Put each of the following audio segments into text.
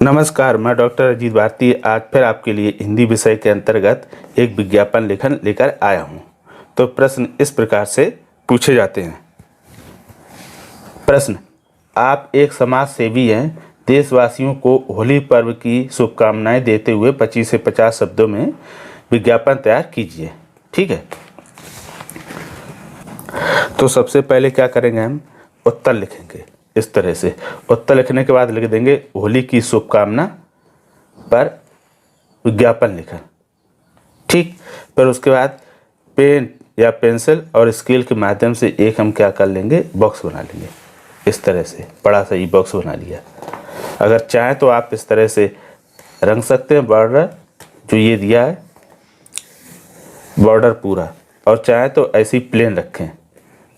नमस्कार, मैं डॉक्टर अजीत भारती आज फिर आपके लिए हिंदी विषय के अंतर्गत एक विज्ञापन लेखन लेकर आया हूं। तो प्रश्न इस प्रकार से पूछे जाते हैं। प्रश्न: आप एक समाज सेवी हैं। देशवासियों को होली पर्व की शुभकामनाएं देते हुए 25 से 50 शब्दों में विज्ञापन तैयार कीजिए। ठीक है, तो सबसे पहले क्या करेंगे, हम उत्तर लिखेंगे। इस तरह से उत्तर लिखने के बाद लिख देंगे होली की शुभकामना पर विज्ञापन लिखा। ठीक, फिर उसके बाद पेन या पेंसिल और स्केल के माध्यम से एक हम क्या कर लेंगे, बॉक्स बना लेंगे। इस तरह से बड़ा सा ही बॉक्स बना लिया। अगर चाहें तो आप इस तरह से रंग सकते हैं बॉर्डर जो ये दिया है, बॉर्डर पूरा, और चाहे तो ऐसी प्लेन रखें,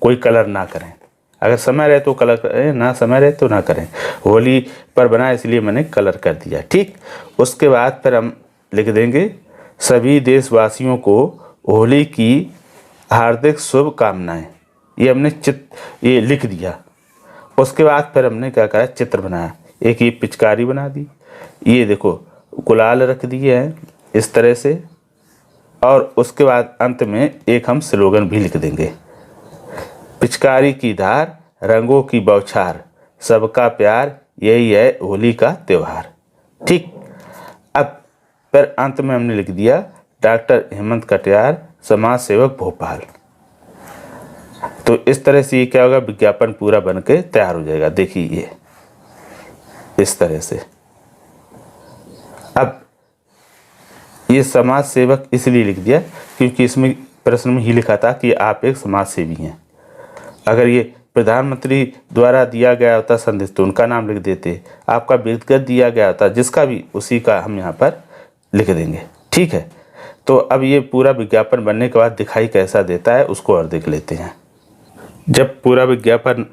कोई कलर ना करें। अगर समय रहे तो कलर करें, ना समय रहे तो ना करें। होली पर बना इसलिए मैंने कलर कर दिया। ठीक, उसके बाद फिर हम लिख देंगे सभी देशवासियों को होली की हार्दिक शुभकामनाएं। ये हमने ये लिख दिया। उसके बाद फिर हमने क्या करा, चित्र बनाया। एक ये पिचकारी बना दी, ये देखो गुलाल रख दिए हैं इस तरह से, और उसके बाद अंत में एक हम स्लोगन भी लिख देंगे, पिचकारी की धार, रंगों की बौछार, सबका प्यार, यही है होली का त्योहार। ठीक, अब फिर अंत में हमने लिख दिया डॉक्टर हेमंत कटियार, समाज सेवक भोपाल। तो इस तरह से ये क्या होगा, विज्ञापन पूरा बन के तैयार हो जाएगा। देखिए ये इस तरह से। अब ये समाज सेवक इसलिए लिख दिया क्योंकि इसमें प्रश्न में ही लिखा था कि आप एक समाज सेवी हैं। अगर ये प्रधानमंत्री द्वारा दिया गया होता संदेश तो उनका नाम लिख देते, आपका व्यक्तिगत दिया गया होता जिसका भी, उसी का हम यहाँ पर लिख देंगे। ठीक है, तो अब ये पूरा विज्ञापन बनने के बाद दिखाई कैसा देता है उसको और देख लेते हैं। जब पूरा विज्ञापन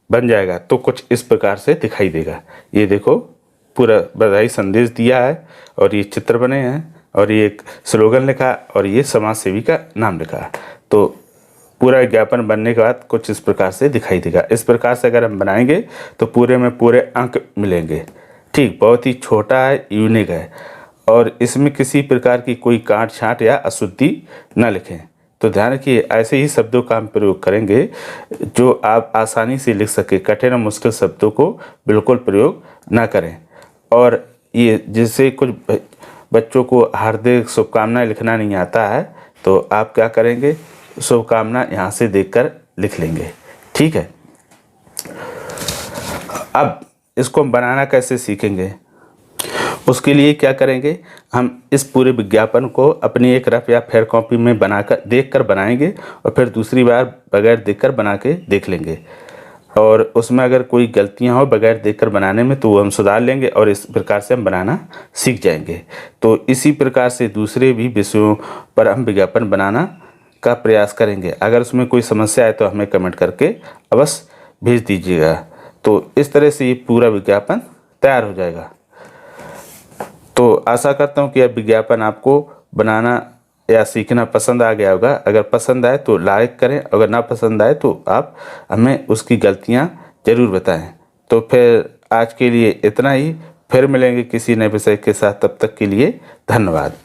बन जाएगा तो कुछ इस प्रकार से दिखाई देगा। ये देखो पूरा बधाई संदेश दिया है और ये चित्र बने हैं और ये एक स्लोगन लिखा और ये समाज सेवी का नाम लिखा। तो पूरा विज्ञापन बनने के बाद कुछ इस प्रकार से दिखाई देगा। इस प्रकार से अगर हम बनाएंगे तो पूरे में पूरे अंक मिलेंगे। ठीक, बहुत ही छोटा है, यूनिक है, और इसमें किसी प्रकार की कोई काट छांट या अशुद्धि न लिखें। तो ध्यान रखिए, ऐसे ही शब्दों का हम प्रयोग करेंगे जो आप आसानी से लिख सके। कठिन और मुश्किल शब्दों को बिल्कुल प्रयोग ना करें। और ये जैसे कुछ बच्चों को हार्दिक शुभकामनाएं लिखना नहीं आता है तो आप क्या करेंगे, शुभकामना यहाँ से देखकर लिख लेंगे। ठीक है, अब इसको हम बनाना कैसे सीखेंगे, उसके लिए क्या करेंगे, हम इस पूरे विज्ञापन को अपनी एक रफ या फेयर कॉपी में बनाकर देखकर बनाएंगे और फिर दूसरी बार बगैर देखकर बना के देख लेंगे। और उसमें अगर कोई गलतियां हो बगैर देखकर बनाने में तो वो हम सुधार लेंगे और इस प्रकार से हम बनाना सीख जाएंगे। तो इसी प्रकार से दूसरे भी विषयों पर हम विज्ञापन बनाना का प्रयास करेंगे। अगर उसमें कोई समस्या है तो हमें कमेंट करके अवश्य भेज दीजिएगा। तो इस तरह से ये पूरा विज्ञापन तैयार हो जाएगा। तो आशा करता हूँ कि यह विज्ञापन आपको बनाना या सीखना पसंद आ गया होगा। अगर पसंद आए तो लाइक करें, अगर ना पसंद आए तो आप हमें उसकी गलतियाँ ज़रूर बताएं। तो फिर आज के लिए इतना ही, फिर मिलेंगे किसी नए विषय के साथ। तब तक के लिए धन्यवाद।